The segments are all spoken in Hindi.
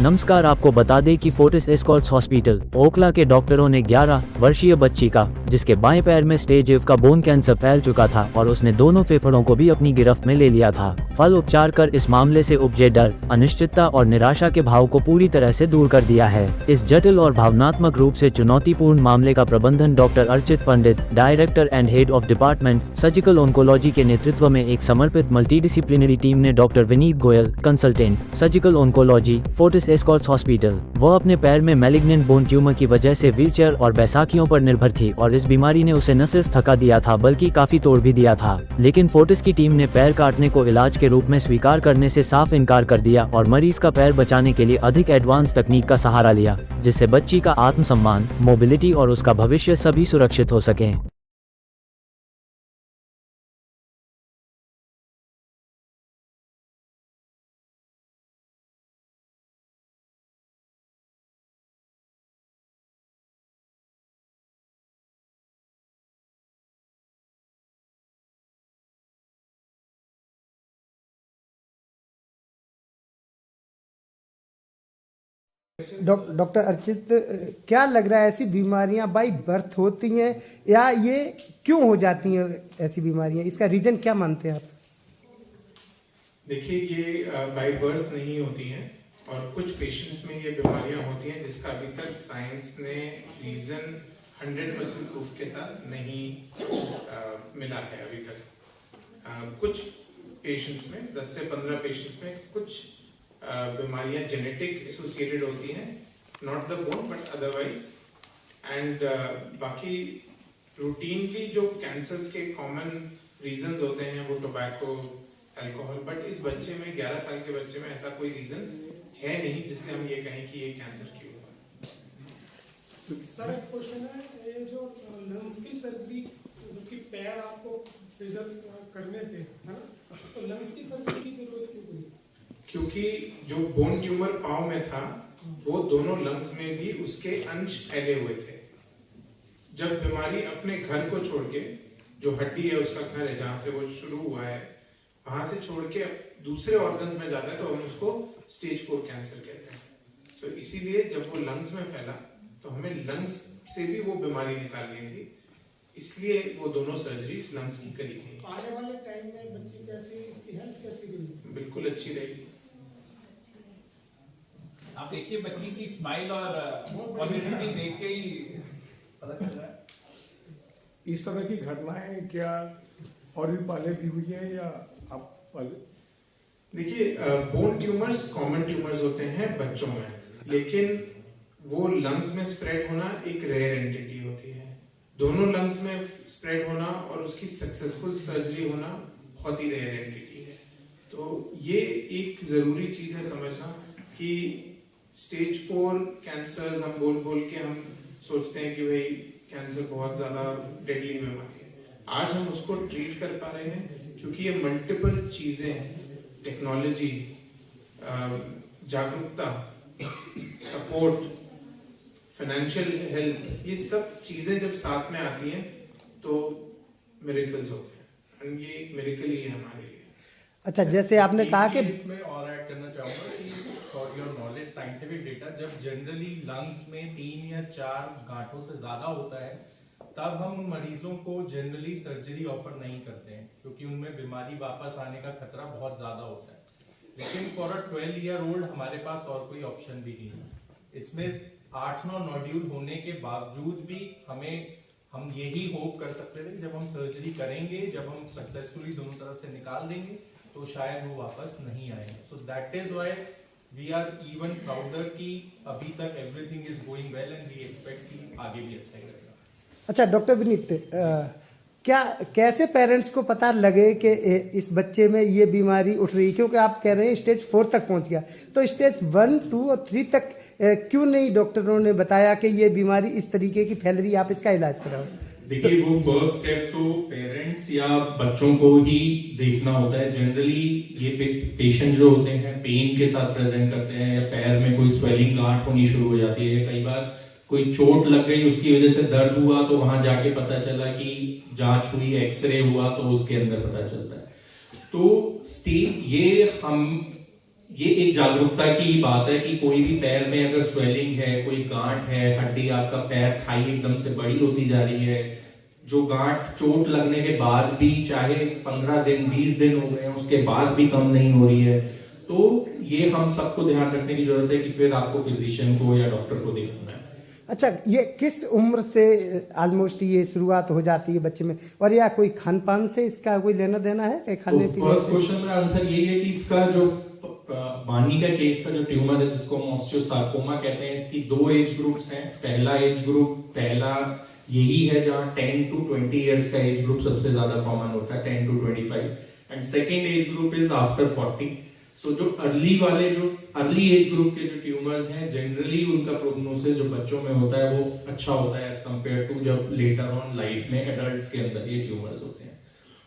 नमस्कार, आपको बता दें कि फोर्टिस एस्कॉर्ट्स हॉस्पिटल ओखला के डॉक्टरों ने 11 वर्षीय बच्ची का, जिसके बाएं पैर में स्टेज 1 का बोन कैंसर फैल चुका था और उसने दोनों फेफड़ों को भी अपनी गिरफ्त में ले लिया था, फल उपचार कर इस मामले से उपजे डर, अनिश्चितता और निराशा के भाव को पूरी तरह से दूर कर दिया है। इस जटिल और भावनात्मक रूप से चुनौतीपूर्ण मामले का प्रबंधन doctor Archit Pandit, director and head of department surgical oncology के नेतृत्व में एक समर्पित मल्टीडिसिप्लिनरी टीम ने doctor Vineet Goyal, consultant surgical oncology, Fortis Escorts hospital. वह अपने पैर में मैलिग्नेंट बोन ट्यूमर की वजह से व्हीलचेयर और बैसाखियों पर निर्भर थी और इस बीमारी ने उसे न सिर्फ थका दिया था बल्कि काफी तोड़ भी दिया था। लेकिन फोर्टिस की टीम ने पैर काटने को इलाज के रूप में स्वीकार करने से साफ इनकार कर दिया और मरीज का पैर बचाने के लिए अधिक एडवांस तकनीक का सहारा लिया, जिससे बच्ची का आत्मसम्मान, मोबिलिटी और उसका भविष्य सभी सुरक्षित हो सके। डॉक्टर अर्चित, क्या लग रहा है ऐसी बीमारियां बाई बर्थ होती हैं या ये क्यों हो जाती हैं ऐसी बीमारियां, इसका रीजन क्या मानते हैं आप? देखिए, ये बाय बर्थ नहीं होती हैं और कुछ पेशेंट्स में ये बीमारियां होती हैं जिसका अभी तक साइंस ने रीजन 100% प्रूफ के साथ नहीं मिला है अभी तक। कुछ पेशेंट्स में 10 से 15 पेशेंट्स में कुछ बीमारियां जेनेटिक एसोसिएटेड होती हैं, not the bone but otherwise, and बाकी रूटीनली जो कैंसर्स के कॉमन रीजंस होते हैं वो टोबैको, अल्कोहल, बट इस बच्चे में 11 साल के बच्चे में ऐसा कोई रीजन है नहीं जिससे हम ये कहें कि ये कैंसर क्यों हुआ। सर, एक क्वेश्चन है, ये जो लंग्स की सर्जरी कि पैर आपको प्रिजर्व करने थे, है ना, तो लंग्स की सर्जरी की जरूरत क्यों हुई? क्योंकि जो बोन ट्यूमर पाँव में था वो दोनों लंग्स में भी उसके अंश फैले हुए थे। जब बीमारी अपने घर को छोड़ के, जो हड्डी है उसका घर है जहां से वो शुरू हुआ है, वहां से छोड़ के दूसरे ऑर्गन्स में जाता है तो हम उसको स्टेज 4 कैंसर कहते हैं। तो इसीलिए जब वो लंग्स में फैला तो हमें लंग्स से भी वो बीमारी निकालनी थी, इसलिए वो दोनों सर्जरीज लंग्स की करी गई। आने वाले टाइम में बच्ची कैसी, इसकी हेल्थ कैसी रहेगी? बिल्कुल अच्छी रहेगी। आप देखिए बच्ची की स्माइल और पॉजिटिविटी देख के ही पता चल रहा है। इस तरह की घटनाएं क्या और भी पहले भी हुई है या आप पहले? देखिए, बोन ट्यूमर्स कॉमन ट्यूमर्स होते हैं बच्चों में, लेकिन वो लंग्स में स्प्रेड होना एक रेयर एंटिटी होती है। दोनों लंग्स में स्प्रेड होना और उसकी सक्सेसफुल सर्जरी होना बहुत ही रेयर एंटिटी है। तो ये एक जरूरी चीज है समझना कि स्टेज 4 कैंसर हम बोल के हम सोचते हैं कि भाई कैंसर बहुत ज्यादा डेडली बीमारी है। आज हम उसको ट्रीट कर पा रहे हैं क्योंकि ये मल्टीपल चीजें, टेक्नोलॉजी, जागरूकता, सपोर्ट, फाइनेंशियल हेल्थ, ये सब चीजें जब साथ में आती हैं तो मिरेकल्स होते हैं, और ये एक मिरेकल ही है हमारे लिए। अच्छा, जैसे आपने कहा कि इसमें और ऐड करना चाहूंगा कि for your knowledge, scientific data, जब जनरली लंग्स में 3 या 4 गांठों से ज्यादा होता है तब हम उन मरीजों को जनरली सर्जरी ऑफर नहीं करते हैं क्योंकि उनमें बीमारी वापस आने का खतरा बहुत ज्यादा होता है। लेकिन फॉर अ 12 ईयर ओल्ड हमारे पास और कोई ऑप्शन भी नहीं है। इसमें 8-9 नोड्यूल होने के बावजूद भी हम यही होप कर सकते थे कि जब हम सर्जरी करेंगे, जब हम सक्सेसफुली दोनों तरफ से निकाल देंगे तो शायद वो वापस नहीं आएंगे। So that is why we are even prouder कि अभी तक everything is going well and we expect कि आगे भी अच्छा ही रहेगा। अच्छा डॉक्टर विनीत, क्या कैसे पेरेंट्स को पता लगे कि इस बच्चे में ये बीमारी उठ रही है, क्योंकि आप कह रहे हैं स्टेज 4 तक पहुंच गया, तो स्टेज 1, 2 और 3 तक क्यों नहीं डॉक्टरों ने बताया कि ये बीमारी इस तरीके की फैल रही है, आप इसका इलाज कराओ? देखिए, वो फर्स्ट स्टेप तो पेरेंट्स या बच्चों को ही देखना होता है। जनरली ये पेशेंट जो होते हैं पेन के साथ प्रेजेंट करते हैं या पैर में कोई स्वेलिंग गांठ होनी शुरू हो जाती है, कई बार कोई चोट लग गई उसकी वजह से दर्द हुआ तो वहां जाके पता चला कि जांच हुई, एक्सरे हुआ तो उसके अंदर पता चलता है। तो स्टेज ये हम ये एक जागरूकता की बात है कि कोई भी पैर में अगर स्वेलिंग है, कोई गांठ है, हड्डी आपका पैर थाई एकदम से बड़ी होती जा रही है, जो गांठ चोट लगने के बाद भी चाहे 15 दिन 20 दिन हो गए हैं उसके बाद भी कम नहीं हो रही है, तो ये हम सबको ध्यान रखने की जरूरत है कि फिर आपको फिजिशियन को या डॉक्टर को दिखाना है। अच्छा, ये किस उम्र से ऑलमोस्ट ये शुरुआत हो जाती है बच्चे में, और या कोई खान पान से इसका कोई लेना देना है कि खाने पीने फर्स्ट से? क्वेश्चन का आंसर यही है कि इसका जो बानी का केस का जो ट्यूमर है जिसको हम ऑस्टियोसार्कोमा कहते हैं, इसकी 2 एज ग्रुप्स हैं। पहला एज ग्रुप यही है जहां 10 to 20 इयर्स का एज ग्रुप सबसे ज्यादा कॉमन होता है, 10 to 25, and second age group is after 40। सो जो अर्ली एज ग्रुप के जो ट्यूमर्स हैं जनरली उनका प्रोग्नोसिस जो बच्चों में होता है वो अच्छा होता है एज कम्पेयर टू जब लेटर ऑन लाइफ में एडल्ट्स के अंदर ये ट्यूमर्स होते हैं,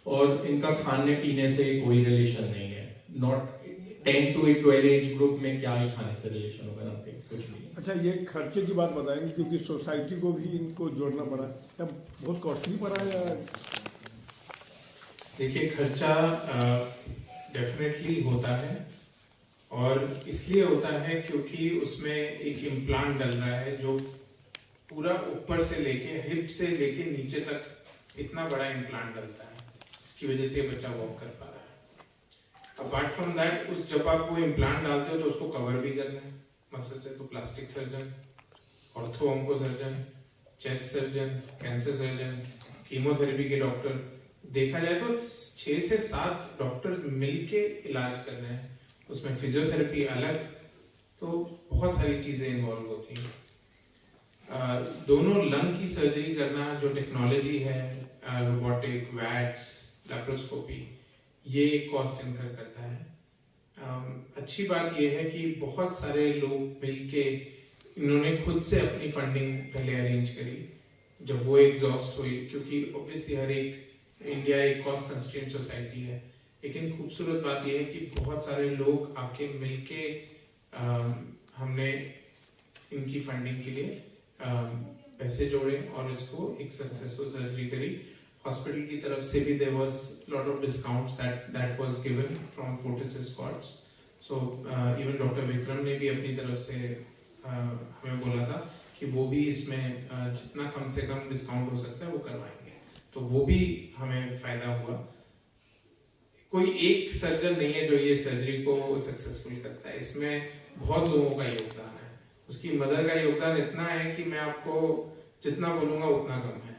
और इनका खाने पीने से कोई रिलेशन नहीं है। नॉट 10 to 12 एज ग्रुप में क्या ही खाने से रिलेशन होगा, ना कुछ नहीं। अच्छा, ये खर्चे की बात बताएंगे क्योंकि सोसाइटी को भी इनको जोड़ना पड़ा, क्या बहुत कॉस्टली पड़ा या? देखिए, खर्चा डेफिनेटली होता है, और इसलिए होता है क्योंकि उसमें एक इम्प्लांट डल रहा है जो पूरा ऊपर से लेके हिप से लेके नीचे तक इतना बड़ा इम्प्लांट डलता है, इसकी वजह से बच्चा वॉक कर पा रहा है। अपार्ट फ्रॉम दैट, जब आप वो इम्प्लांट डालते हो तो उसको कवर भी करना है मसल से, तो plastic surgeon, ortho onco surgeon, chest surgeon, cancer surgeon, chemotherapy के डॉक्टर, देखा जाए तो 6 से 7 डॉक्टर मिलके इलाज कर रहे हैं, उसमें फिजियोथेरेपी अलग, तो बहुत सारी चीजें इन्वॉल्व होती हैं। दोनों लंग की सर्जरी करना, जो टेक्नोलॉजी है रोबोटिक, वैट्स, लैप्रोस्कोपी, ये कॉस्ट इनकर करता है। अच्छी बात यह है कि बहुत सारे लोग मिलके इन्होंने खुद से अपनी फंडिंग पहले अरेंज करी, जब वो एग्जॉस्ट हुई, क्योंकि ऑब्वियसली हर एक इंडिया एक कॉस्ट कंस्ट्रेंट सोसाइटी है, लेकिन खूबसूरत बात यह है कि बहुत सारे लोग आके मिलके हमने इनकी फंडिंग के लिए पैसे जोड़े और इसको एक सक्सेसफुल सर्जरी करी। हॉस्पिटल की तरफ से भी there was lot of discounts that was given from Fortis Escorts। So even doctor Vikram ने भी अपनी तरफ से हमें बोला था कि वो भी इसमें जितना कम से कम डिस्काउंट हो सकता है वो करवाएंगे, तो वो भी हमें फायदा हुआ। कोई एक सर्जन नहीं है जो ये सर्जरी को सक्सेसफुल करता है, इसमें बहुत लोगों का योगदान है। उसकी मदर का योगदान इतना है कि मैं आपको जितना बोलूंगा उतना कम है।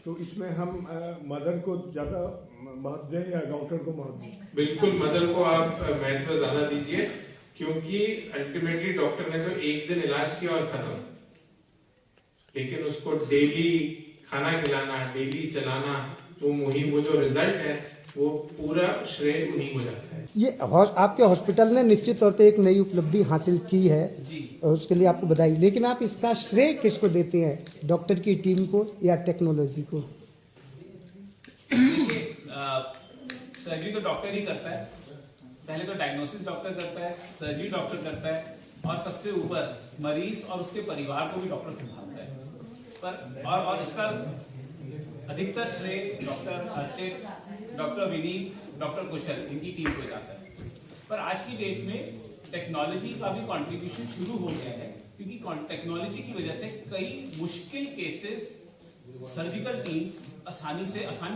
तो इसमें हम मदर को ज्यादा महत्व दें या डॉक्टर को महत्व दें? बिल्कुल, मदर को आप महत्व ज्यादा दीजिए, क्योंकि अल्टीमेटली डॉक्टर ने तो एक दिन इलाज किया और खत्म, लेकिन उसको डेली खाना खिलाना, डेली चलाना, वो जो रिजल्ट है वो पूरा श्रेय उन्हीं को जाता है। ये आपके हॉस्पिटल ने निश्चित तौर पे एक नई उपलब्धि हासिल की है और उसके लिए आपको बधाई, लेकिन आप इसका श्रेय किसको देते हैं, डॉक्टर की टीम को या टेक्नोलॉजी को? सर्जरी तो डॉक्टर ही करता है, पहले तो डायग्नोसिस डॉक्टर करता है, सर्जरी डॉक्टर करता है, और सबसे ऊपर मरीज और उसके परिवार को भी डॉक्टर संभालता है। पर और इसका अधिकतर श्रेय doctor Archit, doctor Vineet, doctor Kushal, इनकी टीम को जाता है। पर आज की डेट में टेक्नोलॉजी का भी कंट्रीब्यूशन शुरू हो गया है, क्योंकि टेक्नोलॉजी की वजह से कई मुश्किल केसेस सर्जिकल टीम्स आसानी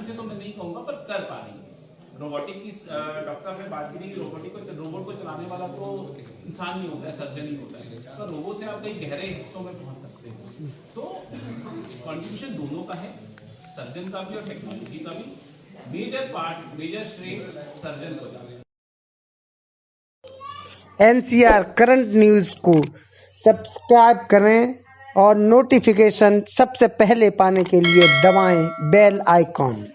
से तो मैं नहीं कहूँगा पर कर पा रही है। रोबोटिक की डॉक्टर साहब ने बात की थी कि रोबोट को चलाने वाला तो इंसान ही होता है, सर्जन ही होता है, पर रोबोट से आप कई गहरे हिस्सों में पहुंच सकते हैं। सो कंट्रीब्यूशन दोनों का है, सर्जन का भी और टेक्नोलॉजी का भी। मेजर श्रेय सर्जन को जाता है। NCR करंट न्यूज को सब्सक्राइब करें और नोटिफिकेशन सबसे पहले पाने के लिए दबाएं बेल आइकॉन।